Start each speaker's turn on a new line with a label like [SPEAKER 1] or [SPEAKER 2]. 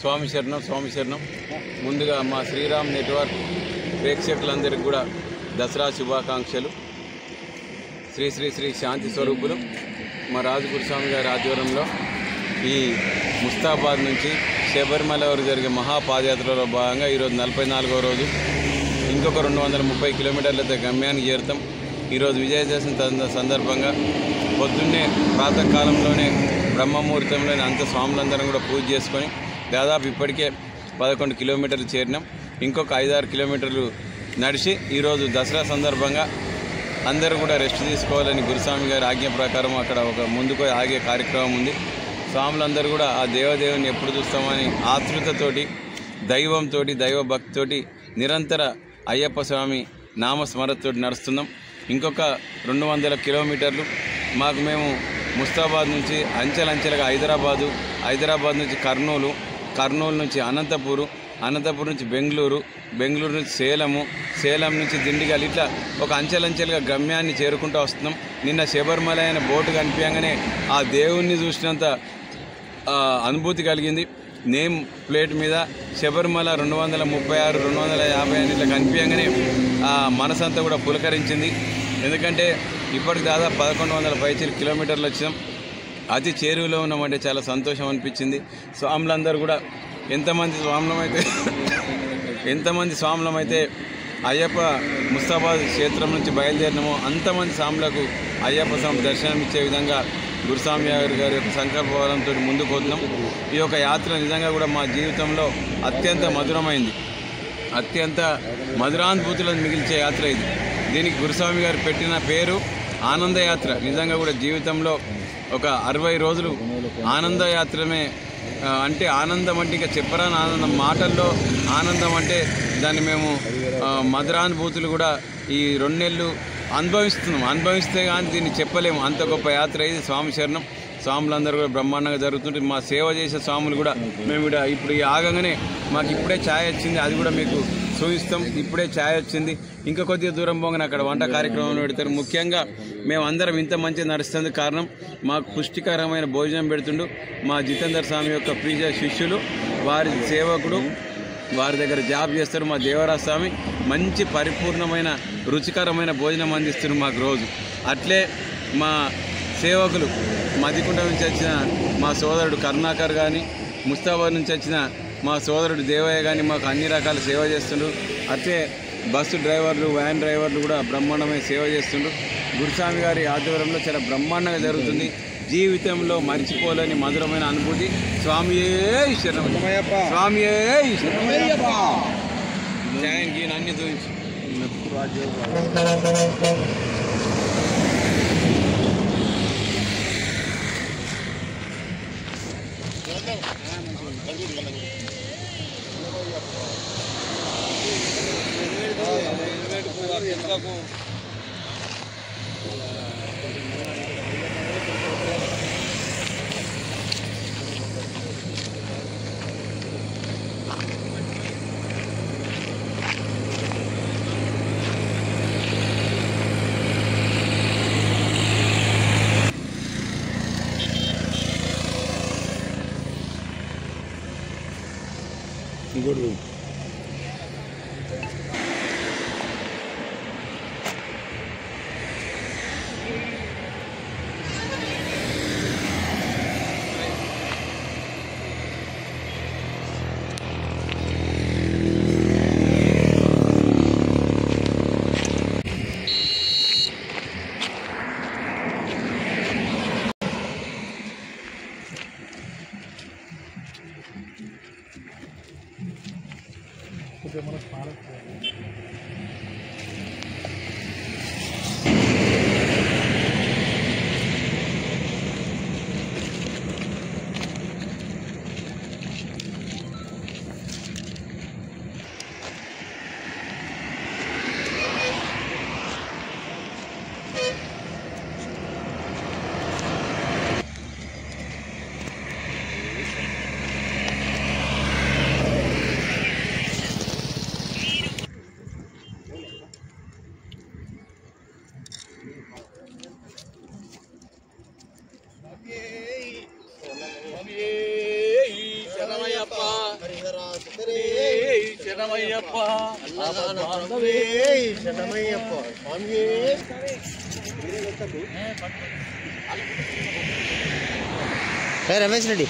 [SPEAKER 1] స్వామి శరణం. ముందుగా మా శ్రీరామ్ నెట్వర్క్ ప్రేక్షకులందరికీ కూడా దసరా శుభాకాంక్షలు. శ్రీ శ్రీ శ్రీ శాంతి స్వరూపులు మా రాజగురుస్వామి గారి ఆధ్వర్యంలో ఈ ముస్తాబాద్ నుంచి శబరిమల వరకు జరిగే మహాపాదయాత్రలో భాగంగా ఈరోజు 44వ రోజు. ఇంకొక 230 కిలోమీటర్లతో గమ్యానికి చేరుతాం. ఈరోజు విజయదశమి సందర్భంగా పొద్దున్నే ప్రాతకాలంలోనే బ్రహ్మముహూర్తంలోనే అంత స్వాములందరం కూడా పూజ చేసుకొని దాదాపు ఇప్పటికే 11 కిలోమీటర్లు చేరినాం. ఇంకొక 5-6 కిలోమీటర్లు నడిచి ఈరోజు దసరా సందర్భంగా అందరూ కూడా రెస్ట్ తీసుకోవాలని గురుస్వామి గారి ఆజ్ఞ ప్రకారం అక్కడ ఒక ముందుకు ఆగే కార్యక్రమం ఉంది. స్వాములందరూ కూడా ఆ దేవదేవుని ఎప్పుడు చూస్తామని ఆతృతతోటి, దైవంతో, దైవభక్తితోటి నిరంతర అయ్యప్ప స్వామి నామస్మరణతోటి నడుస్తున్నాం. ఇంకొక 200 కిలోమీటర్లు మాకు మేము ముస్తాబాద్ నుంచి అంచెలంచెలుగా హైదరాబాద్ నుంచి కర్నూలు నుంచి అనంతపూర్ నుంచి బెంగళూరు నుంచి సేలం నుంచి దిండిగల్, ఇట్లా ఒక అంచెలంచెలుగా గమ్యాన్ని చేరుకుంటూ వస్తున్నాం. నిన్న శబరిమల అయిన బోటు కనిపించగానే ఆ దేవుణ్ణి చూసినంత అనుభూతి కలిగింది. నేమ్ ప్లేట్ మీద శబరిమల 236, 250 అని ఇట్లా కనిపించగానే ఆ మనసంతా కూడా పులకరించింది. ఎందుకంటే ఇప్పటికి దాదాపు 1100 కిలోమీటర్లు వచ్చినాం. అతి చేరువలో ఉన్నామంటే చాలా సంతోషం అనిపించింది. స్వాములందరూ కూడా ఎంతమంది స్వాములమైతే అయ్యప్ప ముస్తాబాద్ క్షేత్రం నుంచి బయలుదేరినామో అంతమంది స్వాములకు అయ్యప్ప స్వామి దర్శనం ఇచ్చే విధంగా గురుస్వామి గారి యొక్క సంకల్ప బలంతో ముందుకు పోతున్నాం. ఈ యొక్క యాత్ర నిజంగా కూడా మా జీవితంలో అత్యంత మధురమైంది, అత్యంత మధురానుభూతులను మిగిల్చే యాత్ర ఇది. దీనికి గురుస్వామి గారు పెట్టిన పేరు ఆనందయాత్ర. నిజంగా కూడా జీవితంలో ఒక 60 రోజులు ఆనందయాత్రమే. అంటే ఆనందం అంటే ఇక చెప్పరాని ఆనందం, మాటల్లో ఆనందం అంటే దాన్ని మేము మధురానుభూతులు కూడా ఈ 2 నెలలు అనుభవిస్తే కానీ దీన్ని చెప్పలేము. అంత గొప్ప యాత్ర ఇది. స్వామి శరణం. స్వాములందరూ కూడా బ్రహ్మాండంగా జరుగుతుంటుంది. మా సేవ చేసే స్వాములు కూడా మేము కూడా ఇప్పుడు ఆగంగానే మాకు ఇప్పుడే ఛాయ్ వచ్చింది, అది కూడా మీకు చూపిస్తాం. ఇప్పుడే ఛాయ్ వచ్చింది. ఇంకా కొద్దిగా దూరం పోగానే అక్కడ వంట కార్యక్రమం పెడతారు. ముఖ్యంగా మేమందరం ఇంత మంచిగా నడుస్తుంది కారణం మాకు పుష్టికరమైన భోజనం పెడుతుండు మా జితేందర్ స్వామి యొక్క ప్రియ శిష్యులు, వారి సేవకుడు, వారి దగ్గర జాబ్ చేస్తారు మా దేవరాజ స్వామి. మంచి పరిపూర్ణమైన రుచికరమైన భోజనం అందిస్తారు మాకు రోజు. అట్లే మా సేవకులు మదికుంట నుంచి వచ్చిన మా సోదరుడు కరుణాకర్ కానీ, ముస్తాబాద్ నుంచి వచ్చిన మా సోదరుడు దేవయ్య కానీ మాకు అన్ని రకాల సేవ చేస్తుండ్రు. అట్లే బస్సు డ్రైవర్లు, వ్యాన్ డ్రైవర్లు కూడా బ్రహ్మాండమైన సేవ చేస్తుండ్రు. గురుస్వామి గారి ఆధ్వర్యంలో చాలా బ్రహ్మాండంగా జరుగుతుంది. జీవితంలో మర్చిపోలేని మధురమైన అనుభూతి. స్వామియే శరణం, స్వామియే శరణం. Thank you. అన్ని చూపించు.
[SPEAKER 2] Good. శరణమయ్యప్ప
[SPEAKER 3] రమేష్ రెడ్డి